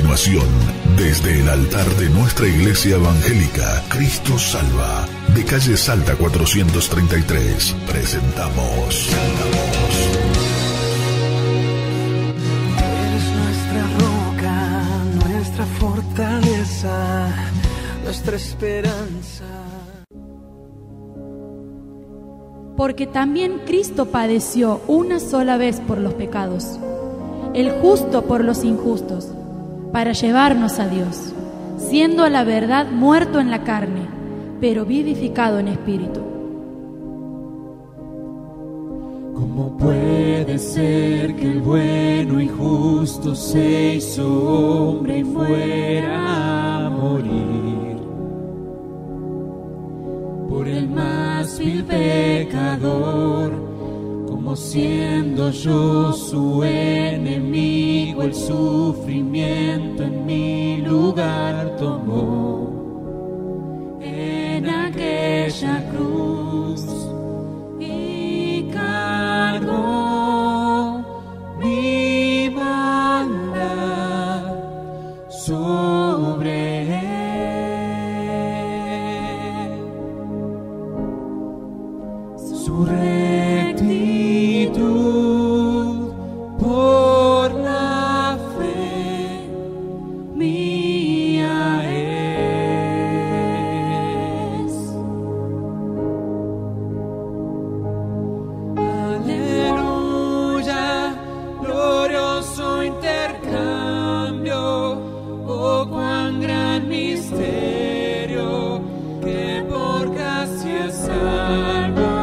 continuación, desde el altar de nuestra iglesia evangélica, Cristo Salva, de calle Salta 433, presentamos. Eres nuestra roca, nuestra fortaleza, nuestra esperanza. Porque también Cristo padeció una sola vez por los pecados, el justo por los injustos, para llevarnos a Dios, siendo a la verdad muerto en la carne, pero vivificado en espíritu. ¿Cómo puede ser que el bueno y justo se hizo hombre y fuera a morir por el más vil pecador? Como siendo yo su enemigo, el sufrimiento en mi lugar tomó en aquella cruz y cargó mi maldad sobre él. Su rectitud por la fe mía es. Aleluya, glorioso intercambio, oh cuán gran misterio, que por gracia salvo.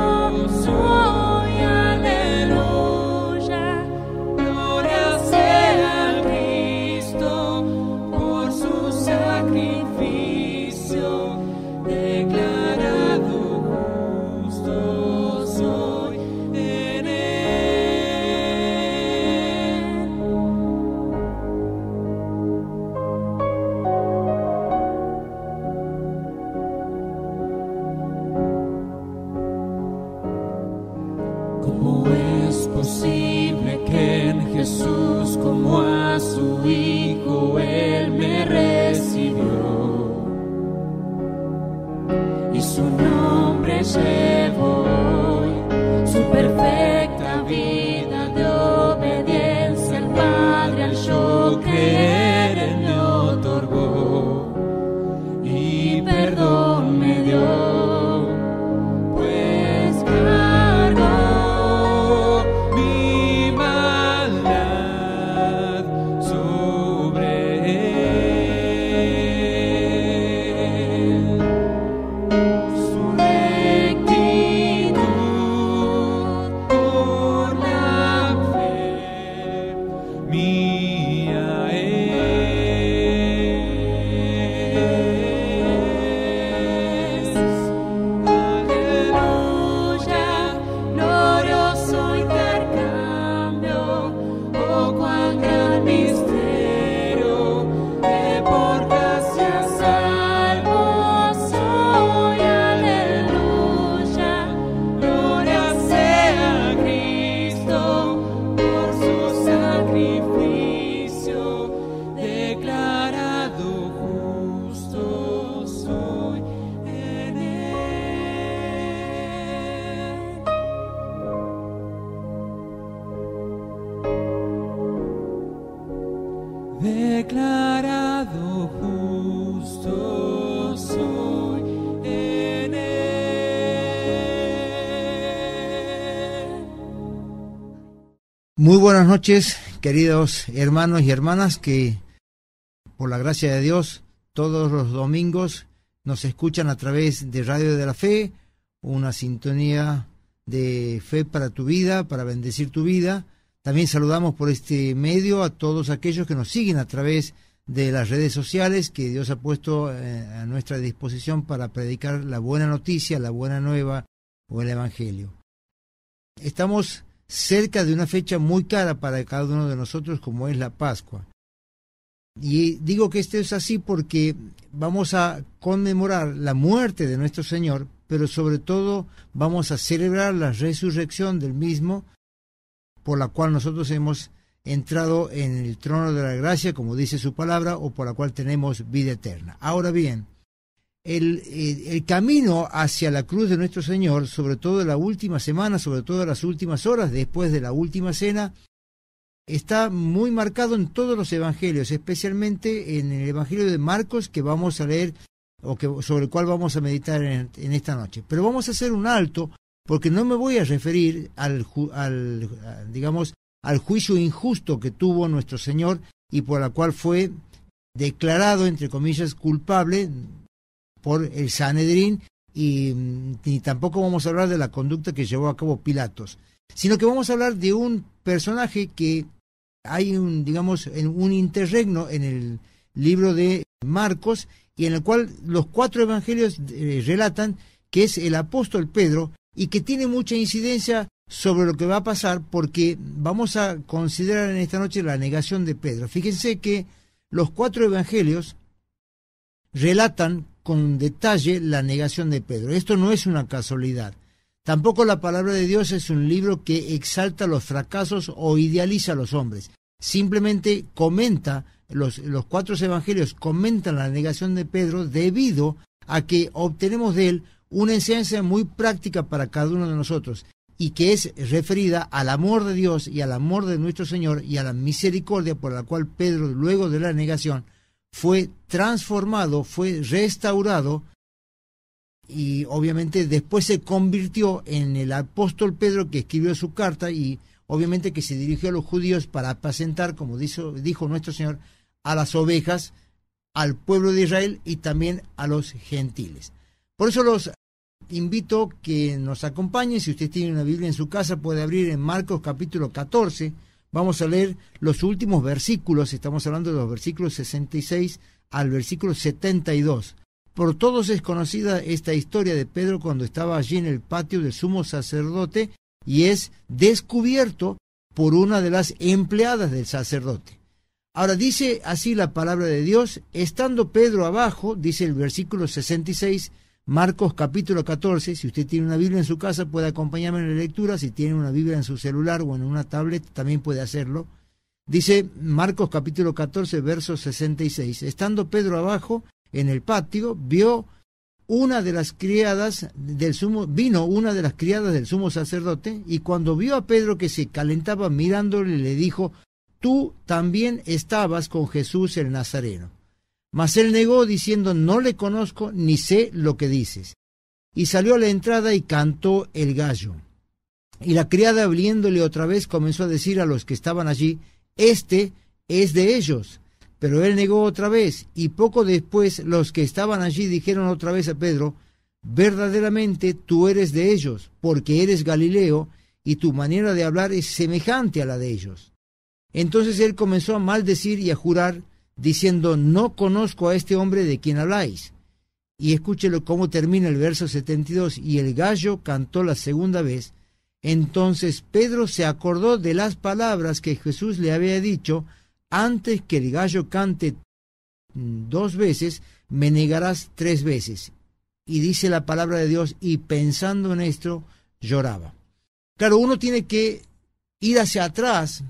¿Cómo es posible que en Jesús, como a su Hijo, Él me recibió y su nombre llevó hoy, su perfecta vida de obediencia al Padre, al yo creer Él me otorgó y perdón me dio? Declarado justo soy en él. Muy buenas noches, queridos hermanos y hermanas que por la gracia de Dios todos los domingos nos escuchan a través de Radio de la Fe, una sintonía de fe para tu vida, para bendecir tu vida. También saludamos por este medio a todos aquellos que nos siguen a través de las redes sociales que Dios ha puesto a nuestra disposición para predicar la buena noticia, la buena nueva o el Evangelio. Estamos cerca de una fecha muy cara para cada uno de nosotros, como es la Pascua. Y digo que esto es así porque vamos a conmemorar la muerte de nuestro Señor, pero sobre todo vamos a celebrar la resurrección del mismo, por la cual nosotros hemos entrado en el trono de la gracia, como dice su palabra, o por la cual tenemos vida eterna. Ahora bien, el camino hacia la cruz de nuestro Señor, sobre todo en la última semana, sobre todo en las últimas horas después de la última cena, está muy marcado en todos los evangelios, especialmente en el evangelio de Marcos, que vamos a leer o sobre el cual vamos a meditar en esta noche. Pero vamos a hacer un alto, porque no me voy a referir al juicio injusto que tuvo nuestro Señor y por la cual fue declarado, entre comillas, culpable por el Sanedrín, y ni tampoco vamos a hablar de la conducta que llevó a cabo Pilatos, sino que vamos a hablar de un personaje que hay un interregno en el libro de Marcos, y en el cual los 4 evangelios relatan que es el apóstol Pedro, y que tiene mucha incidencia sobre lo que va a pasar, porque vamos a considerar en esta noche la negación de Pedro. Fíjense que los 4 evangelios relatan con detalle la negación de Pedro. Esto no es una casualidad. Tampoco la palabra de Dios es un libro que exalta los fracasos o idealiza a los hombres. Simplemente comenta, los 4 evangelios comentan la negación de Pedro debido a que obtenemos de él una enseñanza muy práctica para cada uno de nosotros, y que es referida al amor de Dios y al amor de nuestro Señor y a la misericordia por la cual Pedro, luego de la negación, fue transformado, fue restaurado, y obviamente después se convirtió en el apóstol Pedro, que escribió su carta y obviamente que se dirigió a los judíos para apacentar, como dijo nuestro Señor, a las ovejas, al pueblo de Israel y también a los gentiles. Por eso los invito que nos acompañen. Si usted tiene una Biblia en su casa, puede abrir en Marcos capítulo 14. Vamos a leer los últimos versículos. Estamos hablando de los versículos 66 al versículo 72. Por todos es conocida esta historia de Pedro cuando estaba allí en el patio del sumo sacerdote y es descubierto por una de las empleadas del sacerdote. Ahora dice así la palabra de Dios: estando Pedro abajo, dice el versículo 66, Marcos capítulo 14, si usted tiene una Biblia en su casa puede acompañarme en la lectura, si tiene una Biblia en su celular o en una tablet también puede hacerlo. Dice Marcos capítulo 14, verso 66, estando Pedro abajo en el patio, vino una de las criadas del sumo sacerdote, y cuando vio a Pedro que se calentaba mirándole, le dijo: tú también estabas con Jesús el Nazareno. Mas él negó, diciendo: no le conozco, ni sé lo que dices. Y salió a la entrada y cantó el gallo. Y la criada, viéndole otra vez, comenzó a decir a los que estaban allí: este es de ellos. Pero él negó otra vez, y poco después los que estaban allí dijeron otra vez a Pedro: verdaderamente tú eres de ellos, porque eres Galileo, y tu manera de hablar es semejante a la de ellos. Entonces él comenzó a maldecir y a jurar, diciendo: no conozco a este hombre de quien habláis. Y escúchelo cómo termina el verso 72, y el gallo cantó la segunda vez. Entonces Pedro se acordó de las palabras que Jesús le había dicho: antes que el gallo cante 2 veces, me negarás 3 veces. Y dice la palabra de Dios: y pensando en esto, lloraba. Claro, uno tiene que ir hacia atrás,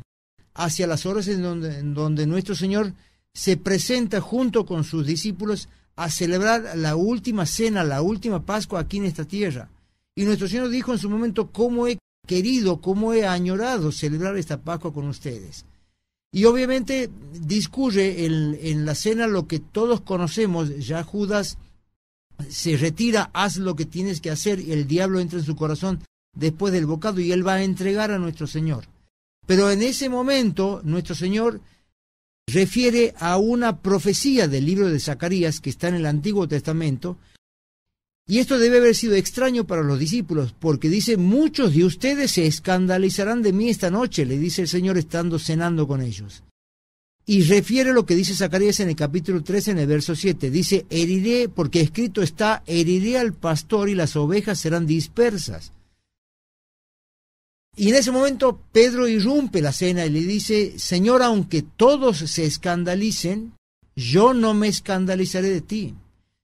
hacia las horas en donde nuestro Señor se presenta junto con sus discípulos a celebrar la última cena, la última Pascua aquí en esta tierra. Y nuestro Señor dijo en su momento: cómo he querido, cómo he añorado celebrar esta Pascua con ustedes. Y obviamente discurre en la cena lo que todos conocemos. Ya Judas se retira, haz lo que tienes que hacer, y el diablo entra en su corazón después del bocado y él va a entregar a nuestro Señor. Pero en ese momento nuestro Señor refiere a una profecía del libro de Zacarías que está en el Antiguo Testamento, y esto debe haber sido extraño para los discípulos, porque dice: muchos de ustedes se escandalizarán de mí esta noche, le dice el Señor estando cenando con ellos. Y refiere lo que dice Zacarías en el capítulo 13, en el verso 7, dice: heriré, porque escrito está: heriré al pastor y las ovejas serán dispersas. Y en ese momento Pedro irrumpe la cena y le dice: Señor, aunque todos se escandalicen, yo no me escandalizaré de ti.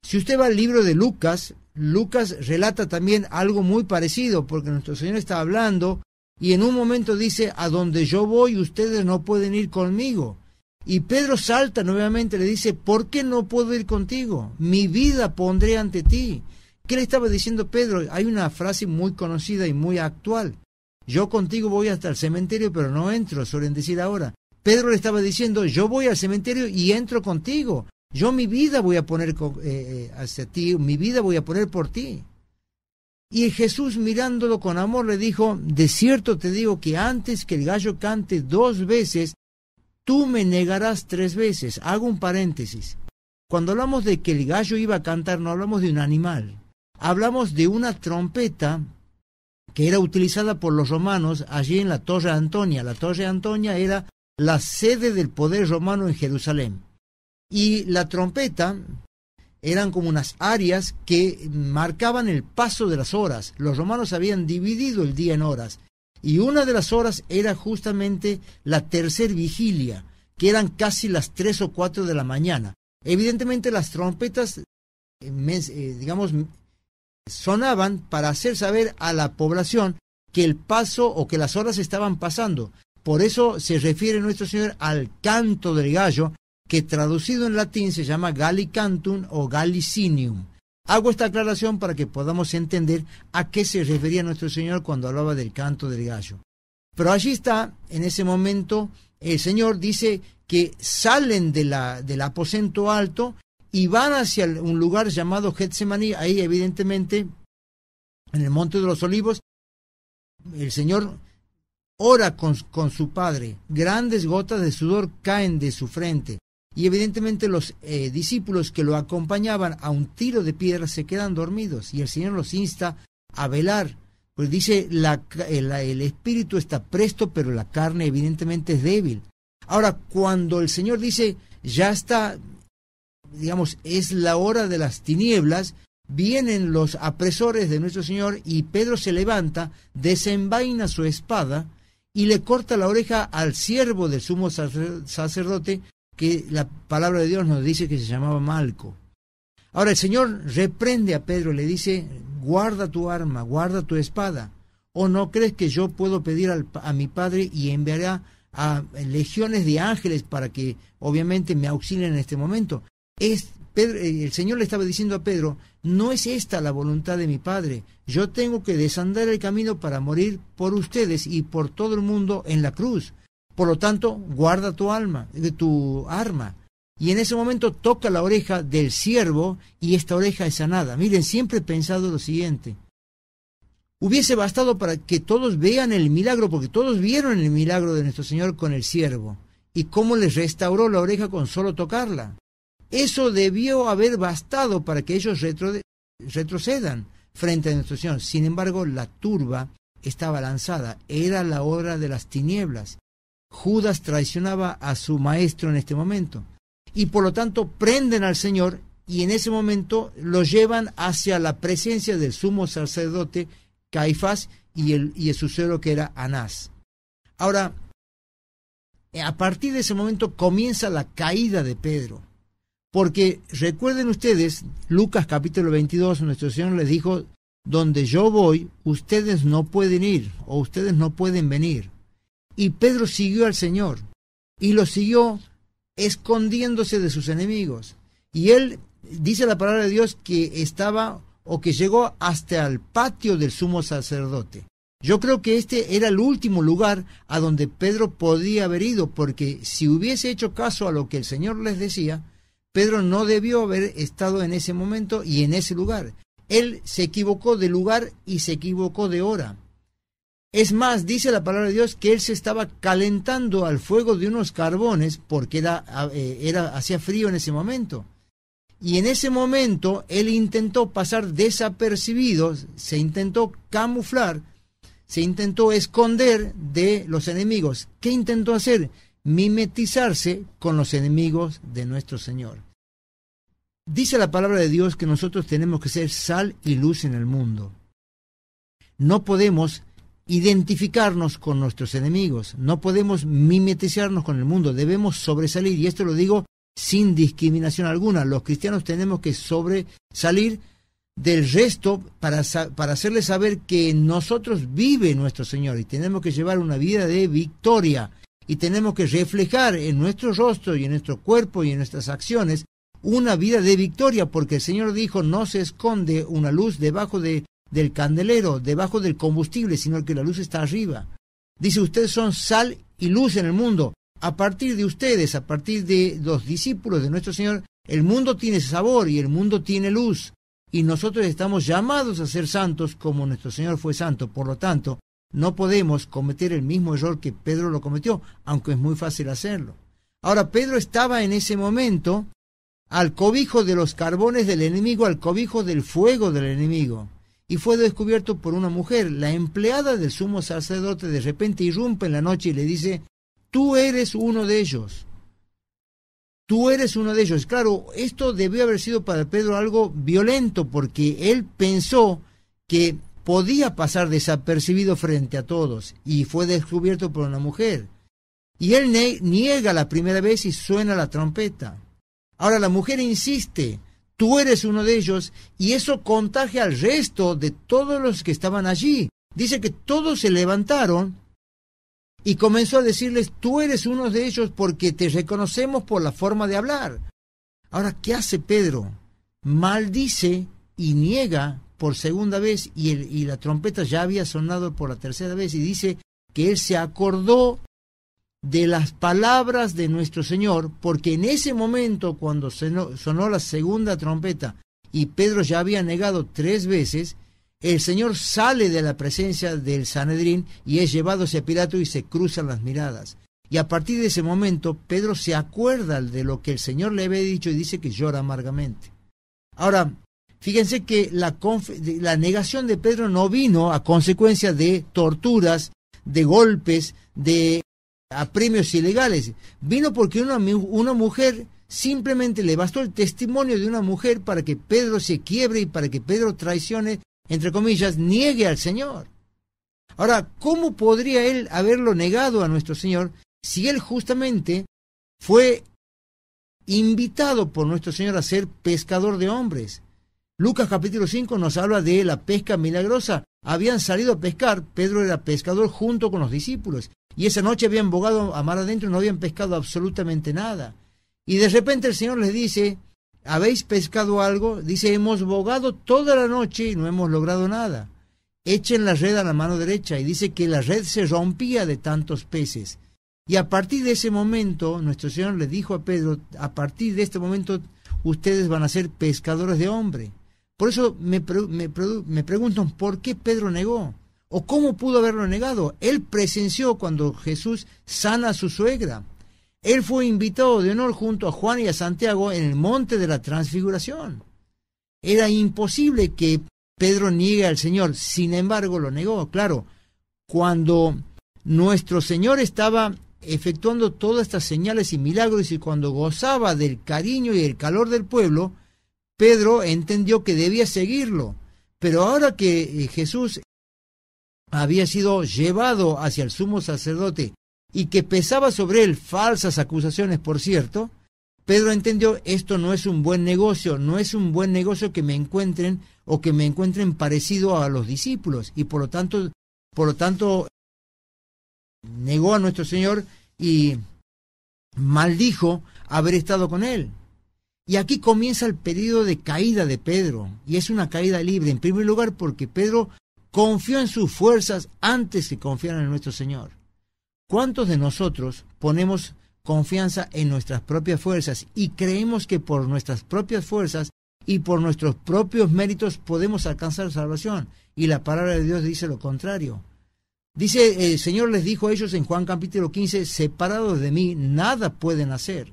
Si usted va al libro de Lucas relata también algo muy parecido, porque nuestro Señor está hablando Y en un momento dice, a donde yo voy ustedes no pueden ir conmigo. Y Pedro salta nuevamente, le dice, ¿por qué no puedo ir contigo? Mi vida pondré ante ti. ¿Qué le estaba diciendo Pedro? Hay una frase muy conocida y muy actual. Yo contigo voy hasta el cementerio, pero no entro, suelen decir ahora. Pedro le estaba diciendo, yo voy al cementerio y entro contigo. Yo mi vida voy a poner hacia ti, mi vida voy a poner por ti. Y Jesús, mirándolo con amor, le dijo, de cierto te digo que antes que el gallo cante 2 veces, tú me negarás 3 veces. Hago un paréntesis. Cuando hablamos de que el gallo iba a cantar, no hablamos de un animal. Hablamos de una trompeta que era utilizada por los romanos allí en la Torre Antonia. La Torre Antonia era la sede del poder romano en Jerusalén. Y la trompeta eran como unas áreas que marcaban el paso de las horas. Los romanos habían dividido el día en horas. Y una de las horas era justamente la tercer vigilia, que eran casi las 3 o 4 de la mañana. Evidentemente las trompetas, sonaban para hacer saber a la población que el paso o que las horas estaban pasando. Por eso se refiere nuestro Señor al canto del gallo, que traducido en latín se llama Gallicantum o Gallicinium. Hago esta aclaración para que podamos entender a qué se refería nuestro Señor cuando hablaba del canto del gallo. Pero allí está, en ese momento, el Señor dice que salen del aposento alto y van hacia un lugar llamado Getsemaní. Ahí, evidentemente, en el Monte de los Olivos, el Señor ora con su Padre. Grandes gotas de sudor caen de su frente. Y evidentemente los discípulos que lo acompañaban a un tiro de piedra se quedan dormidos. Y el Señor los insta a velar. Pues dice, el espíritu está presto, pero la carne evidentemente es débil. Ahora, cuando el Señor dice, ya está, es la hora de las tinieblas, vienen los apresores de nuestro Señor y Pedro se levanta, desenvaina su espada y le corta la oreja al siervo del sumo sacerdote, que la palabra de Dios nos dice que se llamaba Malco. Ahora el Señor reprende a Pedro y le dice, guarda tu arma, guarda tu espada. ¿O no crees que yo puedo pedir a mi Padre y enviará a legiones de ángeles para que obviamente me auxilien en este momento? El Señor le estaba diciendo a Pedro, no es esta la voluntad de mi Padre. Yo tengo que desandar el camino para morir por ustedes y por todo el mundo en la cruz. Por lo tanto, guarda tu arma. Y en ese momento toca la oreja del siervo y esta oreja es sanada. Miren, siempre he pensado lo siguiente. Hubiese bastado para que todos vean el milagro, porque todos vieron el milagro de nuestro Señor con el siervo y cómo les restauró la oreja con solo tocarla. Eso debió haber bastado para que ellos retrocedan frente a nuestro Señor. Sin embargo, la turba estaba lanzada. Era la hora de las tinieblas. Judas traicionaba a su maestro en este momento. Y por lo tanto prenden al Señor y en ese momento lo llevan hacia la presencia del sumo sacerdote Caifás y el sucesor que era Anás. Ahora, a partir de ese momento comienza la caída de Pedro. Porque recuerden ustedes, Lucas capítulo 22, nuestro Señor les dijo, donde yo voy, ustedes no pueden ir o ustedes no pueden venir. Y Pedro siguió al Señor y lo siguió escondiéndose de sus enemigos. Y él, dice la palabra de Dios, que estaba o que llegó hasta el patio del sumo sacerdote. Yo creo que este era el último lugar a donde Pedro podía haber ido, porque si hubiese hecho caso a lo que el Señor les decía, Pedro no debió haber estado en ese momento y en ese lugar. Él se equivocó de lugar y se equivocó de hora. Es más, dice la palabra de Dios que él se estaba calentando al fuego de unos carbones porque hacía frío en ese momento. Y en ese momento él intentó pasar desapercibido, se intentó camuflar, se intentó esconder de los enemigos. ¿Qué intentó hacer? Mimetizarse con los enemigos de nuestro Señor. Dice la palabra de Dios que nosotros tenemos que ser sal y luz en el mundo. No podemos identificarnos con nuestros enemigos, no podemos mimetizarnos con el mundo, debemos sobresalir, y esto lo digo sin discriminación alguna. Los cristianos tenemos que sobresalir del resto para hacerles saber que en nosotros vive nuestro Señor y tenemos que llevar una vida de victoria y tenemos que reflejar en nuestro rostro y en nuestro cuerpo y en nuestras acciones una vida de victoria, porque el Señor dijo: no se esconde una luz debajo del candelero, debajo del combustible, sino que la luz está arriba. Dice: ustedes son sal y luz en el mundo. A partir de ustedes, a partir de los discípulos de nuestro Señor, el mundo tiene sabor y el mundo tiene luz. Y nosotros estamos llamados a ser santos como nuestro Señor fue santo. Por lo tanto, no podemos cometer el mismo error que Pedro lo cometió, aunque es muy fácil hacerlo. Ahora, Pedro estaba en ese momento al cobijo de los carbones del enemigo, al cobijo del fuego del enemigo. Y fue descubierto por una mujer. La empleada del sumo sacerdote de repente irrumpe en la noche y le dice: tú eres uno de ellos. Tú eres uno de ellos. Claro, esto debió haber sido para Pedro algo violento, porque él pensó que podía pasar desapercibido frente a todos, y fue descubierto por una mujer. Y él niega la primera vez y suena la trompeta. Ahora la mujer insiste: tú eres uno de ellos, y eso contagia al resto de todos los que estaban allí. Dice que todos se levantaron y comenzó a decirles: tú eres uno de ellos porque te reconocemos por la forma de hablar. Ahora, ¿qué hace Pedro? Maldice y niega por segunda vez, y la trompeta ya había sonado por la tercera vez, y dice que él se acordó de las palabras de nuestro Señor, porque en ese momento, cuando sonó la segunda trompeta y Pedro ya había negado 3 veces, el Señor sale de la presencia del Sanedrín y es llevado hacia Pilato y se cruzan las miradas. Y a partir de ese momento, Pedro se acuerda de lo que el Señor le había dicho y dice que llora amargamente. Ahora, fíjense que la negación de Pedro no vino a consecuencia de torturas, de golpes, de apremios ilegales. Vino porque una mujer, simplemente le bastó el testimonio de una mujer para que Pedro se quiebre y para que Pedro traicione, entre comillas, niegue al Señor. Ahora, ¿cómo podría él haberlo negado a nuestro Señor si él justamente fue invitado por nuestro Señor a ser pescador de hombres? Lucas capítulo 5 nos habla de la pesca milagrosa. Habían salido a pescar, Pedro era pescador junto con los discípulos, y esa noche habían bogado a mar adentro y no habían pescado absolutamente nada. Y de repente el Señor les dice: ¿habéis pescado algo? Dice: hemos bogado toda la noche y no hemos logrado nada. Echen la red a la mano derecha. Y dice que la red se rompía de tantos peces. Y a partir de ese momento, nuestro Señor le dijo a Pedro: a partir de este momento, ustedes van a ser pescadores de hombre. Por eso me preguntan por qué Pedro negó, o cómo pudo haberlo negado. Él presenció cuando Jesús sana a su suegra. Él fue invitado de honor junto a Juan y a Santiago en el monte de la Transfiguración. Era imposible que Pedro niegue al Señor, sin embargo lo negó. Claro, cuando nuestro Señor estaba efectuando todas estas señales y milagros y cuando gozaba del cariño y el calor del pueblo, Pedro entendió que debía seguirlo. Pero ahora que Jesús había sido llevado hacia el sumo sacerdote y que pesaba sobre él falsas acusaciones, por cierto, Pedro entendió: esto no es un buen negocio, no es un buen negocio que me encuentren o que me encuentren parecido a los discípulos, y por lo tanto negó a nuestro Señor y maldijo haber estado con él. Y aquí comienza el periodo de caída de Pedro, y es una caída libre, en primer lugar porque Pedro confió en sus fuerzas antes que confiar en nuestro Señor. ¿Cuántos de nosotros ponemos confianza en nuestras propias fuerzas y creemos que por nuestras propias fuerzas y por nuestros propios méritos podemos alcanzar salvación? Y la palabra de Dios dice lo contrario. Dice, el Señor les dijo a ellos en Juan capítulo 15, separados de mí, nada pueden hacer.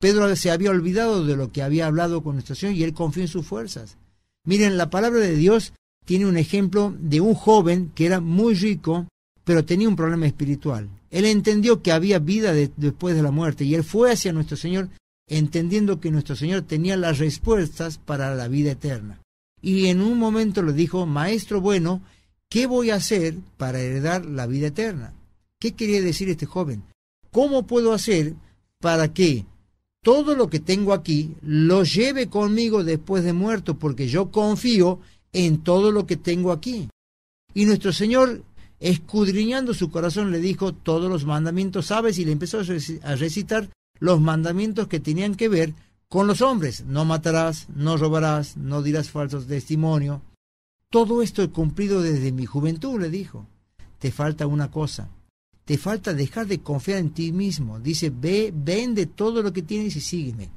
Pedro se había olvidado de lo que había hablado con nuestro Señor y él confió en sus fuerzas. Miren, la palabra de Dios tiene un ejemplo de un joven que era muy rico, pero tenía un problema espiritual. Él entendió que había vida después de la muerte y él fue hacia nuestro Señor entendiendo que nuestro Señor tenía las respuestas para la vida eterna. Y en un momento le dijo: Maestro bueno, ¿qué voy a hacer para heredar la vida eterna? ¿Qué quería decir este joven? ¿Cómo puedo hacer para que todo lo que tengo aquí lo lleve conmigo después de muerto, porque yo confío en todo lo que tengo aquí. Y nuestro Señor, escudriñando su corazón, le dijo todos los mandamientos, ¿sabes? Y le empezó a recitar los mandamientos que tenían que ver con los hombres. No matarás, no robarás, no dirás falsos testimonio. Todo esto he cumplido desde mi juventud, le dijo. Te falta una cosa. Te falta dejar de confiar en ti mismo. Dice, ve, vende todo lo que tienes y sígueme.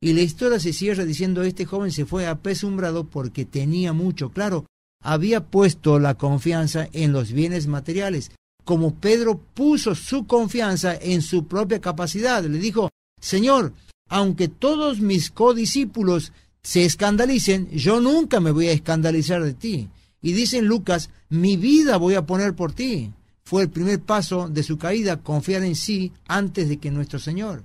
Y la historia se cierra diciendo, este joven se fue apesumbrado porque tenía mucho. Claro, había puesto la confianza en los bienes materiales, como Pedro puso su confianza en su propia capacidad. Le dijo, Señor, aunque todos mis codiscípulos se escandalicen, yo nunca me voy a escandalizar de ti. Y dice en Lucas, mi vida voy a poner por ti. Fue el primer paso de su caída, confiar en sí antes de que nuestro Señor.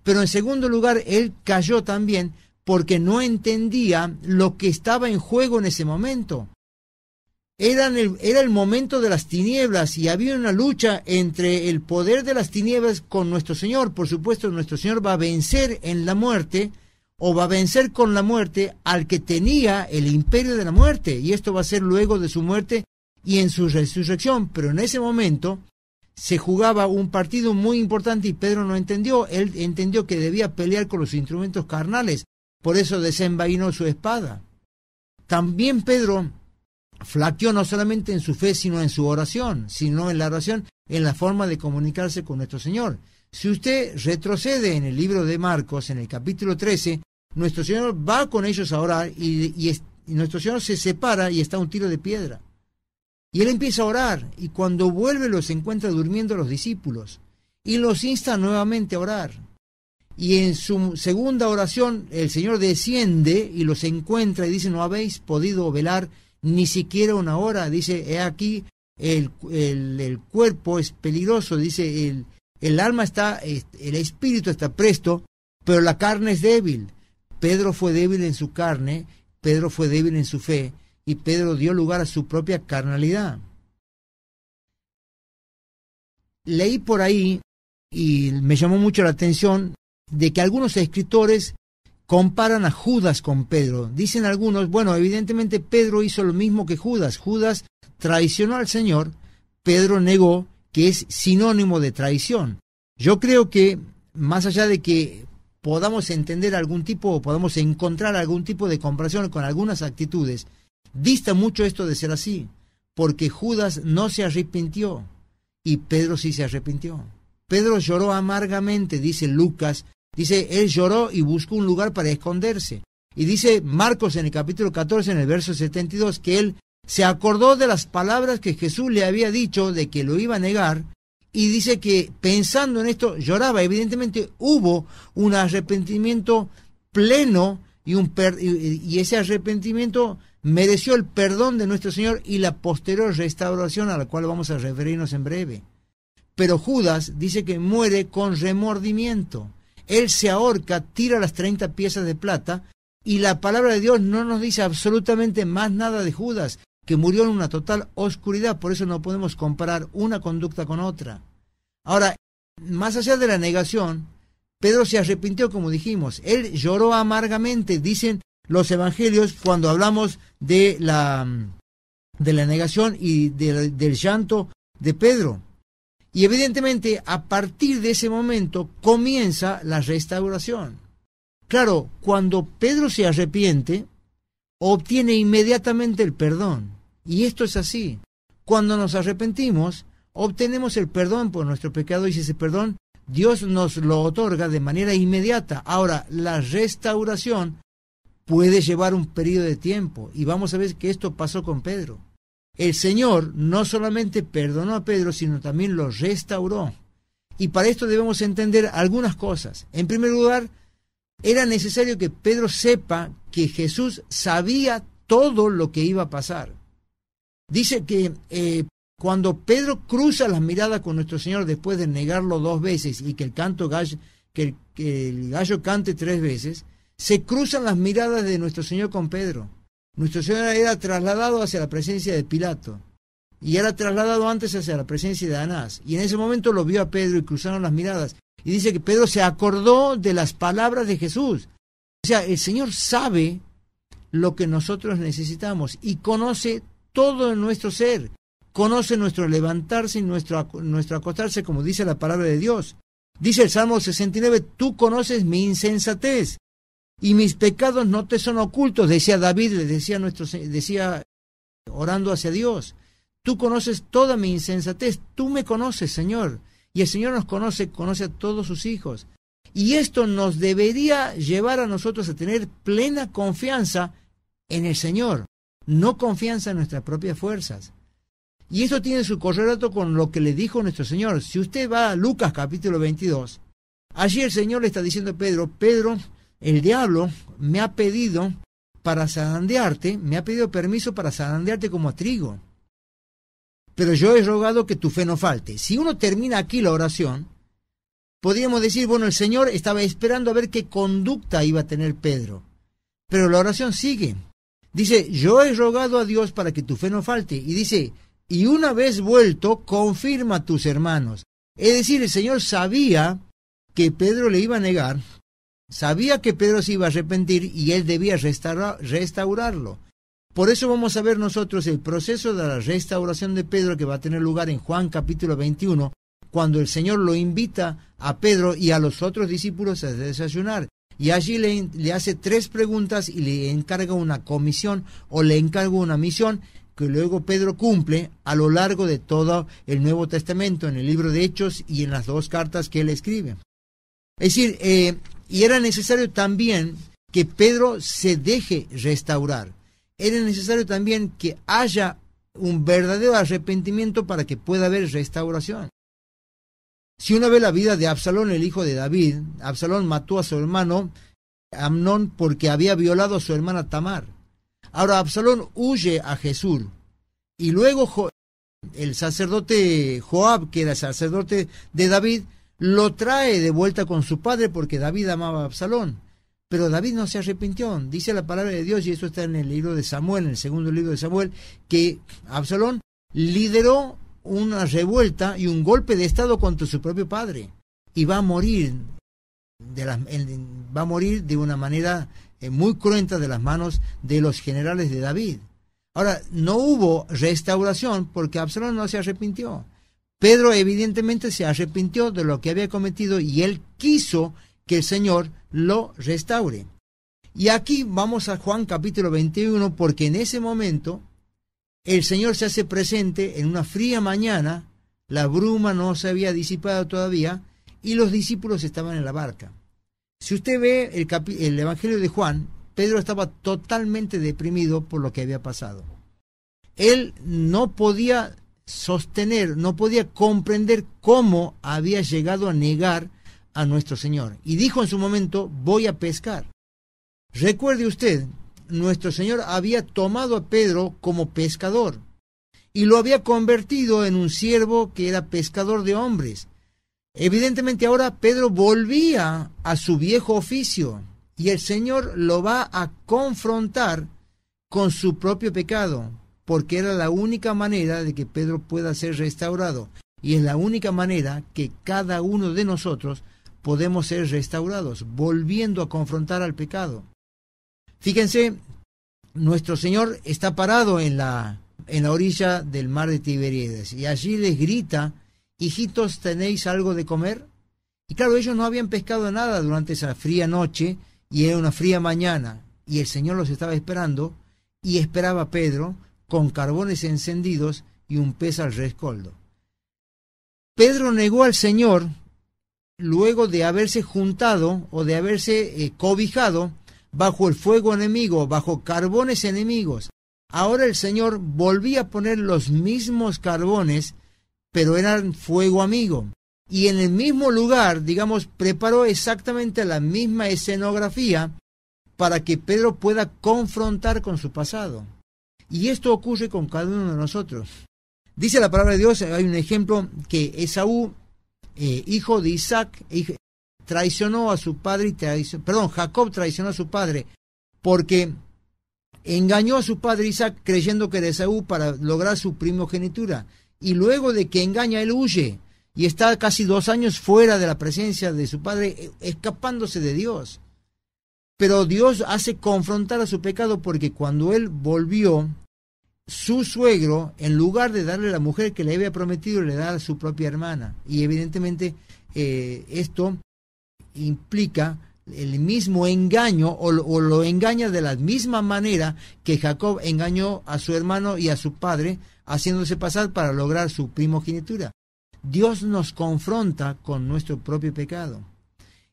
Pero en segundo lugar, él cayó también porque no entendía lo que estaba en juego en ese momento. Era el momento de las tinieblas y había una lucha entre el poder de las tinieblas con nuestro Señor. Por supuesto, nuestro Señor va a vencer en la muerte, o va a vencer con la muerte al que tenía el imperio de la muerte, y esto va a ser luego de su muerte y en su resurrección. Pero en ese momento se jugaba un partido muy importante y Pedro no entendió. Él entendió que debía pelear con los instrumentos carnales, por eso desenvainó su espada. También Pedro flaqueó no solamente en su fe, sino en su oración, sino en la oración, en la forma de comunicarse con nuestro Señor. Si usted retrocede en el libro de Marcos, en el capítulo 13, nuestro Señor va con ellos a orar y nuestro Señor se separa y está a un tiro de piedra. Y Él empieza a orar y cuando vuelve los encuentra durmiendo los discípulos y los insta nuevamente a orar. Y en su segunda oración el Señor desciende y los encuentra y dice, ¿no habéis podido velar ni siquiera una hora? Dice, he aquí, el cuerpo es peligroso, dice, el alma está, el espíritu está presto, pero la carne es débil. Pedro fue débil en su carne, Pedro fue débil en su fe, y Pedro dio lugar a su propia carnalidad. Leí por ahí, y me llamó mucho la atención, de que algunos escritores comparan a Judas con Pedro. Dicen algunos, bueno, evidentemente Pedro hizo lo mismo que Judas. Judas traicionó al Señor, Pedro negó, que es sinónimo de traición. Yo creo que, más allá de que podamos entender algún tipo, o podamos encontrar algún tipo de comparación con algunas actitudes, dista mucho esto de ser así, porque Judas no se arrepintió, y Pedro sí se arrepintió. Pedro lloró amargamente, dice Lucas, dice, él lloró y buscó un lugar para esconderse. Y dice Marcos en el capítulo 14, en el verso 72, que él se acordó de las palabras que Jesús le había dicho de que lo iba a negar, y dice que pensando en esto lloraba. Evidentemente hubo un arrepentimiento pleno y ese arrepentimiento mereció el perdón de nuestro Señor y la posterior restauración a la cual vamos a referirnos en breve. Pero Judas dice que muere con remordimiento. Él se ahorca, tira las 30 piezas de plata, y la palabra de Dios no nos dice absolutamente más nada de Judas, que murió en una total oscuridad. Por eso no podemos comparar una conducta con otra. Ahora, más allá de la negación, Pedro se arrepintió, como dijimos. Él lloró amargamente, dicen los evangelios, cuando hablamos de la negación y del llanto de Pedro. Y evidentemente, a partir de ese momento, comienza la restauración. Claro, cuando Pedro se arrepiente, obtiene inmediatamente el perdón. Y esto es así. Cuando nos arrepentimos, obtenemos el perdón por nuestro pecado, y ese perdón Dios nos lo otorga de manera inmediata. Ahora, la restauración puede llevar un periodo de tiempo, y vamos a ver que esto pasó con Pedro. El Señor no solamente perdonó a Pedro, sino también lo restauró. Y para esto debemos entender algunas cosas. En primer lugar, era necesario que Pedro sepa que Jesús sabía todo lo que iba a pasar. Dice que cuando Pedro cruza las miradas con nuestro Señor después de negarlo 2 veces y que el gallo cante 3 veces, se cruzan las miradas de nuestro Señor con Pedro. Nuestro Señor era trasladado hacia la presencia de Pilato y era trasladado antes hacia la presencia de Anás. Y en ese momento lo vio a Pedro y cruzaron las miradas. Y dice que Pedro se acordó de las palabras de Jesús. O sea, el Señor sabe lo que nosotros necesitamos y conoce todo nuestro ser. Conoce nuestro levantarse y nuestro acostarse, como dice la palabra de Dios. Dice el Salmo 69, tú conoces mi insensatez y mis pecados no te son ocultos, decía David, le decía orando hacia Dios. Tú conoces toda mi insensatez, tú me conoces, Señor. Y el Señor nos conoce a todos sus hijos. Y esto nos debería llevar a nosotros a tener plena confianza en el Señor, no confianza en nuestras propias fuerzas. Y esto tiene su correlato con lo que le dijo nuestro Señor. Si usted va a Lucas capítulo 22, allí el Señor le está diciendo a Pedro, Pedro, el diablo me ha pedido para zarandearte, me ha pedido permiso para zarandearte como a trigo. Pero yo he rogado que tu fe no falte. Si uno termina aquí la oración, podríamos decir, bueno, el Señor estaba esperando a ver qué conducta iba a tener Pedro. Pero la oración sigue. Dice, yo he rogado a Dios para que tu fe no falte. Y dice, y una vez vuelto, confirma a tus hermanos. Es decir, el Señor sabía que Pedro le iba a negar, sabía que Pedro se iba a arrepentir y él debía restaurarlo. Por eso vamos a ver nosotros el proceso de la restauración de Pedro que va a tener lugar en Juan capítulo 21, cuando el Señor lo invita a Pedro y a los otros discípulos a desayunar. Y allí le hace 3 preguntas y le encarga una comisión o le encarga una misión que luego Pedro cumple a lo largo de todo el Nuevo Testamento, en el libro de Hechos y en las 2 cartas que él escribe. Es decir, y era necesario también que Pedro se deje restaurar. Era necesario también que haya un verdadero arrepentimiento para que pueda haber restauración. Si uno ve la vida de Absalón, el hijo de David, Absalón mató a su hermano Amnón porque había violado a su hermana Tamar. Ahora Absalón huye a Jesús y luego el sacerdote Joab, que era sacerdote de David, lo trae de vuelta con su padre porque David amaba a Absalón. Pero David no se arrepintió. Dice la palabra de Dios, y eso está en el libro de Samuel, en el segundo libro de Samuel, que Absalón lideró una revuelta y un golpe de estado contra su propio padre. Y va a morir de una manera muy cruenta de las manos de los generales de David. Ahora, no hubo restauración porque Absalón no se arrepintió. Pedro evidentemente se arrepintió de lo que había cometido y él quiso que el Señor lo restaure. Y aquí vamos a Juan capítulo 21, porque en ese momento el Señor se hace presente en una fría mañana, la bruma no se había disipado todavía, y los discípulos estaban en la barca. Si usted ve el Evangelio de Juan, Pedro estaba totalmente deprimido por lo que había pasado. Él no podía sostener, no podía comprender cómo había llegado a negar a nuestro Señor. Y dijo en su momento, voy a pescar. Recuerde usted, nuestro Señor había tomado a Pedro como pescador y lo había convertido en un siervo que era pescador de hombres. Evidentemente ahora Pedro volvía a su viejo oficio y el Señor lo va a confrontar con su propio pecado, porque era la única manera de que Pedro pueda ser restaurado y es la única manera que cada uno de nosotros podemos ser restaurados, volviendo a confrontar al pecado. Fíjense, nuestro Señor está parado en la orilla del mar de Tiberíades y allí les grita, hijitos, ¿tenéis algo de comer? Y claro, ellos no habían pescado nada durante esa fría noche y era una fría mañana y el Señor los estaba esperando y esperaba a Pedro con carbones encendidos y un pez al rescoldo. Pedro negó al Señor luego de haberse juntado o de haberse cobijado bajo el fuego enemigo, bajo carbones enemigos. Ahora el Señor volvía a poner los mismos carbones, pero eran fuego amigo. Y en el mismo lugar, digamos, preparó exactamente la misma escenografía para que Pedro pueda confrontar con su pasado. Y esto ocurre con cada uno de nosotros. Dice la palabra de Dios, hay un ejemplo que Esaú, hijo de Isaac, traicionó a su padre, Jacob traicionó a su padre porque engañó a su padre Isaac creyendo que era Esaú para lograr su primogenitura. Y luego de que engaña, él huye. y está casi 2 años fuera de la presencia de su padre, escapándose de Dios. Pero Dios hace confrontar a su pecado, porque cuando él volvió, su suegro, en lugar de darle la mujer que le había prometido, le da a su propia hermana. Y evidentemente esto implica el mismo engaño, o lo engaña de la misma manera que Jacob engañó a su hermano y a su padre, haciéndose pasar para lograr su primogenitura. Dios nos confronta con nuestro propio pecado.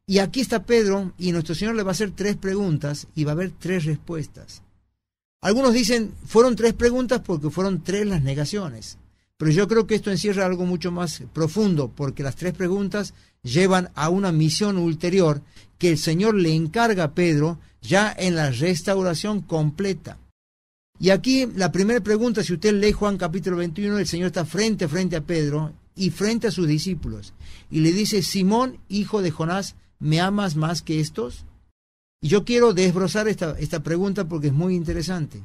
Y aquí está Pedro, y nuestro Señor le va a hacer 3 preguntas y va a haber 3 respuestas. Algunos dicen, fueron 3 preguntas porque fueron 3 las negaciones. Pero yo creo que esto encierra algo mucho más profundo, porque las 3 preguntas llevan a una misión ulterior que el Señor le encarga a Pedro ya en la restauración completa. Y aquí la primera pregunta, si usted lee Juan capítulo 21, el Señor está frente a Pedro y frente a sus discípulos. Y le dice, Simón, hijo de Jonás, ¿me amas más que estos? Y yo quiero desbrozar esta pregunta porque es muy interesante.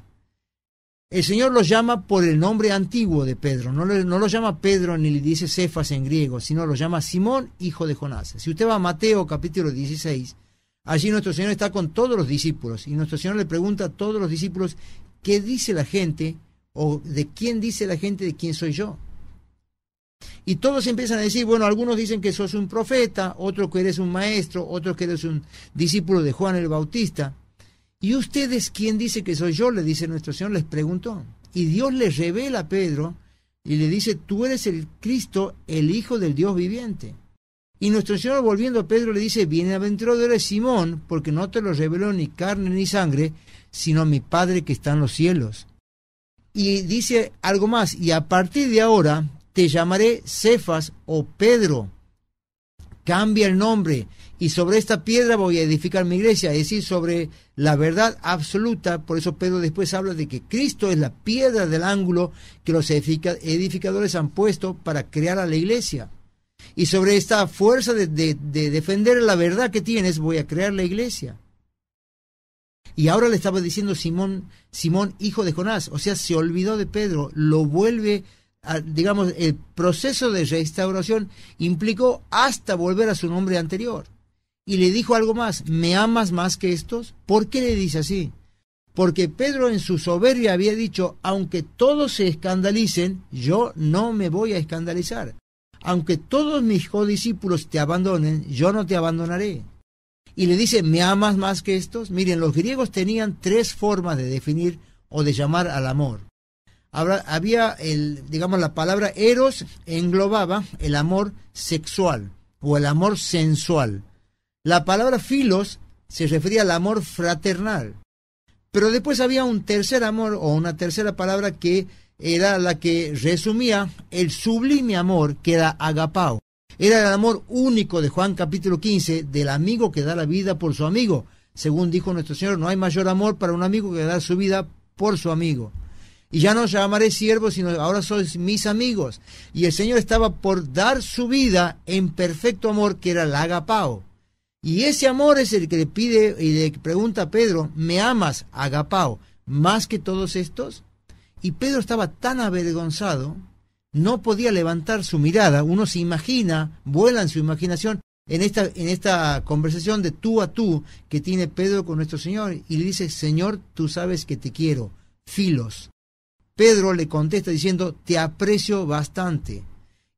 El Señor los llama por el nombre antiguo de Pedro, no lo llama Pedro ni le dice Cefas en griego, sino lo llama Simón, hijo de Jonás. Si usted va a Mateo capítulo 16, allí nuestro Señor está con todos los discípulos, y nuestro Señor le pregunta a todos los discípulos, ¿qué dice la gente? ¿O de quién dice la gente de quién soy yo? Y todos empiezan a decir, bueno, algunos dicen que sos un profeta, otros que eres un maestro, otros que eres un discípulo de Juan el Bautista. ¿Y ustedes quién dice que soy yo? Le dice nuestro Señor, les preguntó. Y Dios les revela a Pedro y le dice, tú eres el Cristo, el Hijo del Dios viviente. Y nuestro Señor, volviendo a Pedro, le dice, bienaventurado eres Simón, porque no te lo reveló ni carne ni sangre, sino mi Padre que está en los cielos. Y dice algo más, y a partir de ahora te llamaré Cefas o Pedro. Cambia el nombre, y sobre esta piedra voy a edificar mi iglesia, es decir, sobre la verdad absoluta. Por eso Pedro después habla de que Cristo es la piedra del ángulo que los edificadores han puesto para crear a la iglesia. Y sobre esta fuerza de defender la verdad que tienes, voy a crear la iglesia. Y ahora le estaba diciendo Simón, hijo de Jonás, o sea, se olvidó de Pedro, lo vuelve digamos, el proceso de restauración implicó hasta volver a su nombre anterior. Y le dijo algo más, ¿me amas más que estos? ¿Por qué le dice así? Porque Pedro en su soberbia había dicho, aunque todos se escandalicen, yo no me voy a escandalizar. Aunque todos mis codiscípulos te abandonen, yo no te abandonaré. Y le dice, ¿me amas más que estos? Miren, los griegos tenían 3 formas de definir o de llamar al amor. Había, la palabra eros englobaba el amor sexual o el amor sensual. La palabra filos se refería al amor fraternal. Pero después había un tercer amor o una tercera palabra que era la que resumía el sublime amor, que era agapao. Era el amor único de Juan capítulo 15, del amigo que da la vida por su amigo. Según dijo nuestro Señor, no hay mayor amor para un amigo que dar su vida por su amigo. Y ya no os llamaré siervos, sino ahora sois mis amigos. Y el Señor estaba por dar su vida en perfecto amor, que era el agapao. Y ese amor es el que le pide y le pregunta a Pedro, ¿me amas, agapao, más que todos estos? Y Pedro estaba tan avergonzado, no podía levantar su mirada. Uno se imagina, vuela en su imaginación en esta conversación de tú a tú que tiene Pedro con nuestro Señor. Y le dice, Señor, tú sabes que te quiero, filos. Pedro le contesta diciendo, te aprecio bastante.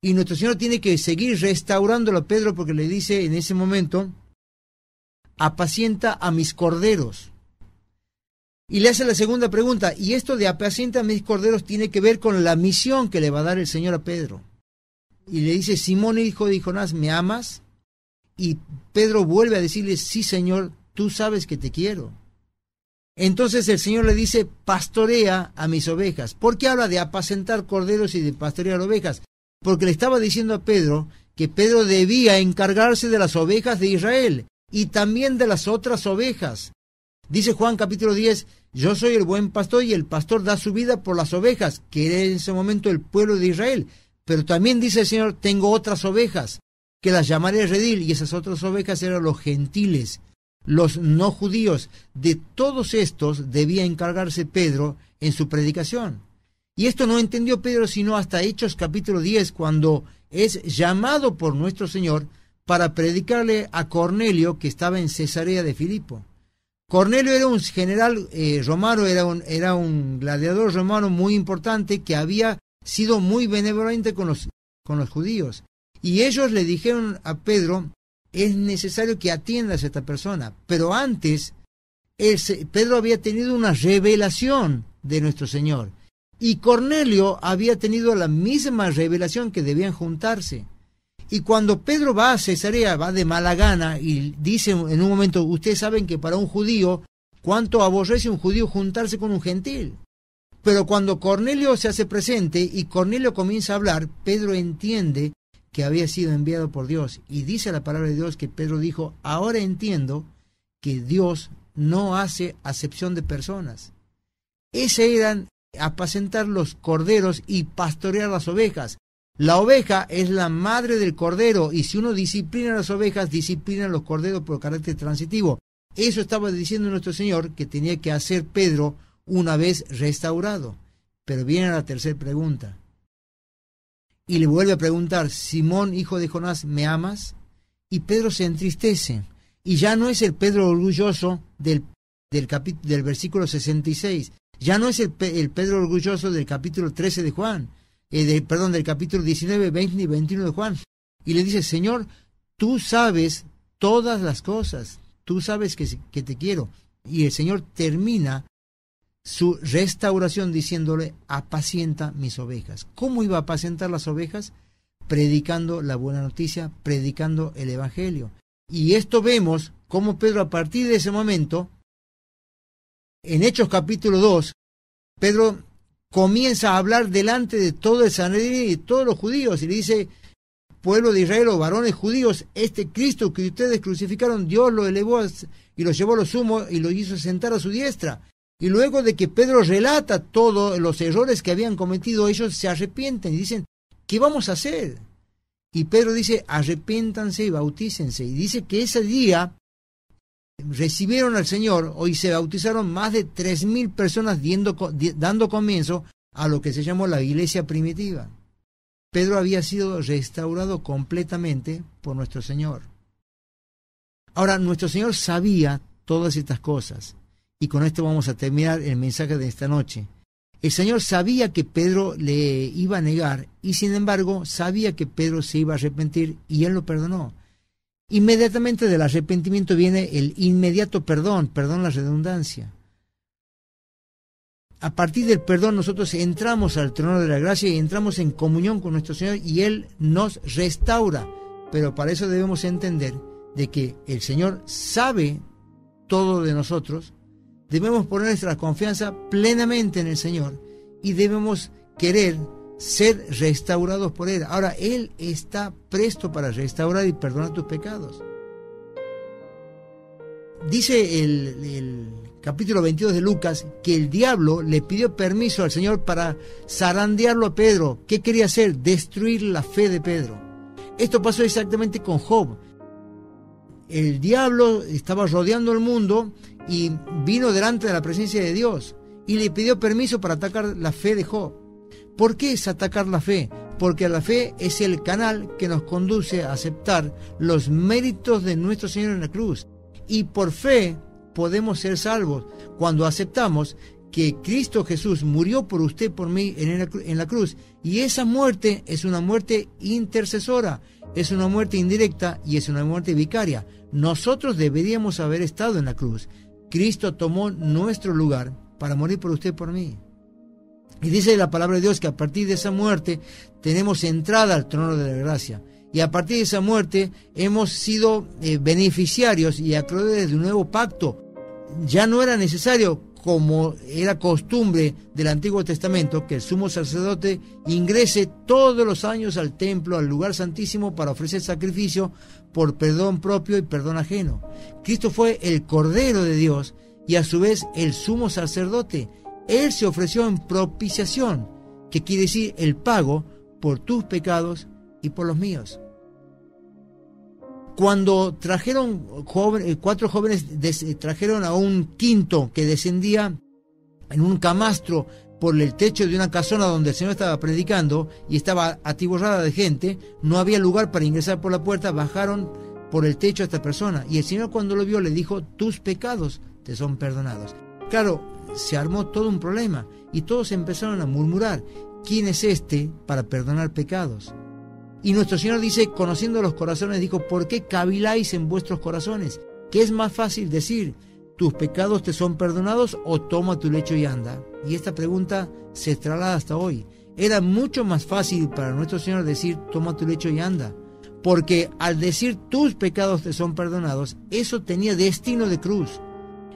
Y nuestro Señor tiene que seguir restaurándolo a Pedro porque le dice en ese momento, apacienta a mis corderos. Y le hace la segunda pregunta, y esto de apacienta a mis corderos tiene que ver con la misión que le va a dar el Señor a Pedro. Y le dice, Simón, hijo de Jonás, ¿me amas? Y Pedro vuelve a decirle, sí, Señor, tú sabes que te quiero. Entonces el Señor le dice, pastorea a mis ovejas. ¿Por qué habla de apacentar corderos y de pastorear ovejas? Porque le estaba diciendo a Pedro que Pedro debía encargarse de las ovejas de Israel y también de las otras ovejas. Dice Juan capítulo 10, yo soy el buen pastor y el pastor da su vida por las ovejas, que era en ese momento el pueblo de Israel. Pero también dice el Señor, tengo otras ovejas, que las llamaré redil, y esas otras ovejas eran los gentiles, los no judíos. De todos estos debía encargarse Pedro en su predicación. Y esto no entendió Pedro sino hasta Hechos capítulo 10, cuando es llamado por nuestro Señor para predicarle a Cornelio, que estaba en Cesarea de Filipo. Cornelio era un general romano, era un gladiador romano muy importante que había sido muy benevolente con los judíos. Y ellos le dijeron a Pedro, es necesario que atiendas a esta persona. Pero antes, Pedro había tenido una revelación de nuestro Señor. Y Cornelio había tenido la misma revelación, que debían juntarse. Y cuando Pedro va a Cesarea, va de mala gana y dice en un momento, ustedes saben que para un judío, cuánto aborrece un judío juntarse con un gentil. Pero cuando Cornelio se hace presente y Cornelio comienza a hablar, Pedro entiende que había sido enviado por Dios. Y dice la palabra de Dios que Pedro dijo, ahora entiendo que Dios no hace acepción de personas. Ese eran apacentar los corderos y pastorear las ovejas. La oveja es la madre del cordero, y si uno disciplina a las ovejas, disciplina a los corderos por carácter transitivo. Eso estaba diciendo nuestro Señor que tenía que hacer Pedro una vez restaurado. Pero viene la tercera pregunta. Y le vuelve a preguntar, Simón, hijo de Jonás, ¿me amas? Y Pedro se entristece. Y ya no es el Pedro orgulloso del versículo 66. Ya no es el Pedro orgulloso del capítulo 13 de Juan. Del capítulo 19, 20 y 21 de Juan. Y le dice, Señor, tú sabes todas las cosas, tú sabes que te quiero. Y el Señor termina su restauración diciéndole, apacienta mis ovejas. ¿Cómo iba a apacentar las ovejas? Predicando la buena noticia, predicando el Evangelio. Y esto vemos cómo Pedro, a partir de ese momento, en Hechos capítulo 2, Pedro comienza a hablar delante de todo el Sanedrín y de todos los judíos, y le dice, pueblo de Israel o varones judíos, este Cristo que ustedes crucificaron, Dios lo elevó y lo llevó a lo sumo y lo hizo sentar a su diestra. Y luego de que Pedro relata todos los errores que habían cometido, ellos se arrepienten y dicen, ¿qué vamos a hacer? Y Pedro dice, arrepiéntanse y bautícense. Y dice que ese día recibieron al Señor, hoy se bautizaron más de 3.000 personas dando comienzo a lo que se llamó la iglesia primitiva. Pedro había sido restaurado completamente por nuestro Señor. Ahora, nuestro Señor sabía todas estas cosas, y con esto vamos a terminar el mensaje de esta noche. El Señor sabía que Pedro le iba a negar, y sin embargo sabía que Pedro se iba a arrepentir, y Él lo perdonó. Inmediatamente del arrepentimiento viene el inmediato perdón la redundancia. A partir del perdón nosotros entramos al trono de la gracia y entramos en comunión con nuestro Señor y Él nos restaura. Pero para eso debemos entender de que el Señor sabe todo de nosotros, debemos poner nuestra confianza plenamente en el Señor y debemos querer ser restaurados por Él. Ahora, Él está presto para restaurar y perdonar tus pecados. Dice el capítulo 22 de Lucas que el diablo le pidió permiso al Señor para zarandearlo a Pedro. ¿Qué quería hacer? Destruir la fe de Pedro. Esto pasó exactamente con Job. El diablo estaba rodeando el mundo y vino delante de la presencia de Dios y le pidió permiso para atacar la fe de Job. ¿Por qué es atacar la fe? Porque la fe es el canal que nos conduce a aceptar los méritos de nuestro Señor en la cruz. Y por fe podemos ser salvos cuando aceptamos que Cristo Jesús murió por usted, por mí en la cruz. Y esa muerte es una muerte intercesora, es una muerte indirecta y es una muerte vicaria. Nosotros deberíamos haber estado en la cruz. Cristo tomó nuestro lugar para morir por usted, por mí. Y dice la palabra de Dios que a partir de esa muerte tenemos entrada al trono de la gracia. Y a partir de esa muerte hemos sido beneficiarios y acreedores de un nuevo pacto. Ya no era necesario, como era costumbre del Antiguo Testamento, que el sumo sacerdote ingrese todos los años al templo, al lugar santísimo, para ofrecer sacrificio por perdón propio y perdón ajeno. Cristo fue el Cordero de Dios y a su vez el sumo sacerdote. Él se ofreció en propiciación, que quiere decir el pago por tus pecados y por los míos. Cuando trajeron 4 jóvenes, trajeron a un quinto que descendía en un camastro por el techo de una casona donde el Señor estaba predicando y estaba atiborrada de gente, no había lugar para ingresar por la puerta, bajaron por el techo a esta persona, y el Señor cuando lo vio le dijo: tus pecados te son perdonados. Claro, se armó todo un problema y todos empezaron a murmurar: ¿quién es este para perdonar pecados? Y nuestro Señor dice, conociendo los corazones, dijo: ¿por qué caviláis en vuestros corazones? ¿Qué es más fácil decir: tus pecados te son perdonados, o toma tu lecho y anda? Y esta pregunta se traslada hasta hoy. Era mucho más fácil para nuestro Señor decir: toma tu lecho y anda, porque al decir tus pecados te son perdonados, eso tenía destino de cruz.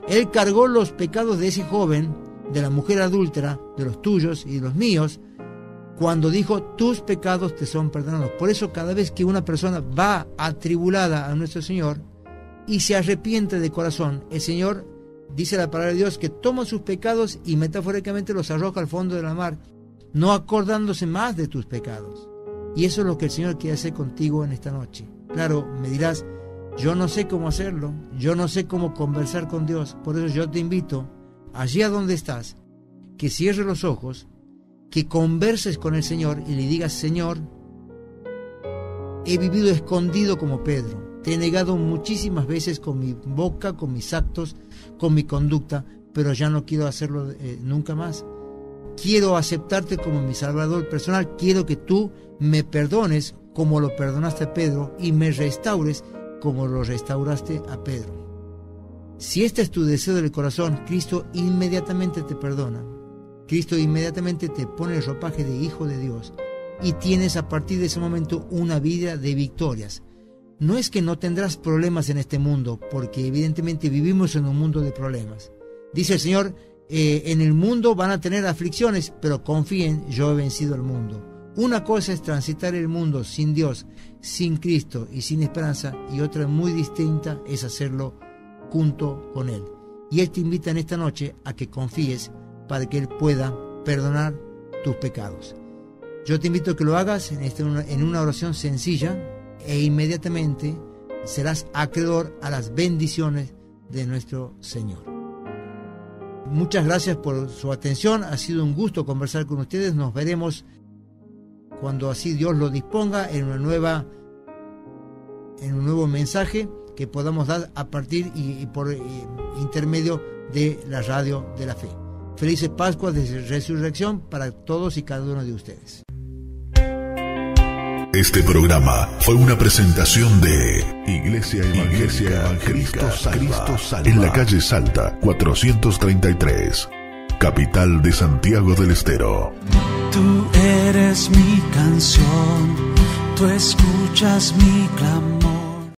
Él cargó los pecados de ese joven, de la mujer adúltera, de los tuyos y de los míos, cuando dijo: tus pecados te son perdonados. Por eso cada vez que una persona va atribulada a nuestro Señor y se arrepiente de corazón, el Señor, dice la palabra de Dios, que toma sus pecados y metafóricamente los arroja al fondo de la mar, no acordándose más de tus pecados. Y eso es lo que el Señor quiere hacer contigo en esta noche. Claro, me dirás: yo no sé cómo hacerlo, yo no sé cómo conversar con Dios. Por eso yo te invito, allí a donde estás, que cierres los ojos, que converses con el Señor y le digas: Señor, he vivido escondido como Pedro, te he negado muchísimas veces con mi boca, con mis actos, con mi conducta, pero ya no quiero hacerlo nunca más. Quiero aceptarte como mi Salvador personal, quiero que tú me perdones como lo perdonaste a Pedro y me restaures como lo restauraste a Pedro. Si este es tu deseo del corazón, Cristo inmediatamente te perdona. Cristo inmediatamente te pone el ropaje de hijo de Dios y tienes a partir de ese momento una vida de victorias. No es que no tendrás problemas en este mundo, porque evidentemente vivimos en un mundo de problemas. Dice el Señor: en el mundo van a tener aflicciones, pero confíen, yo he vencido al mundo. Una cosa es transitar el mundo sin Dios, sin Cristo y sin esperanza, y otra muy distinta es hacerlo junto con Él. Y Él te invita en esta noche a que confíes para que Él pueda perdonar tus pecados. Yo te invito a que lo hagas en una oración sencilla, e inmediatamente serás acreedor a las bendiciones de nuestro Señor. Muchas gracias por su atención. Ha sido un gusto conversar con ustedes. Nos veremos cuando así Dios lo disponga en un nuevo mensaje que podamos dar a partir y por intermedio de la Radio de la Fe. Felices Pascuas de Resurrección para todos y cada uno de ustedes. Este programa fue una presentación de Iglesia Evangélica Cristo Salva, en la calle Salta 433, capital de Santiago del Estero. Tú eres mi canción, tú escuchas mi clamor.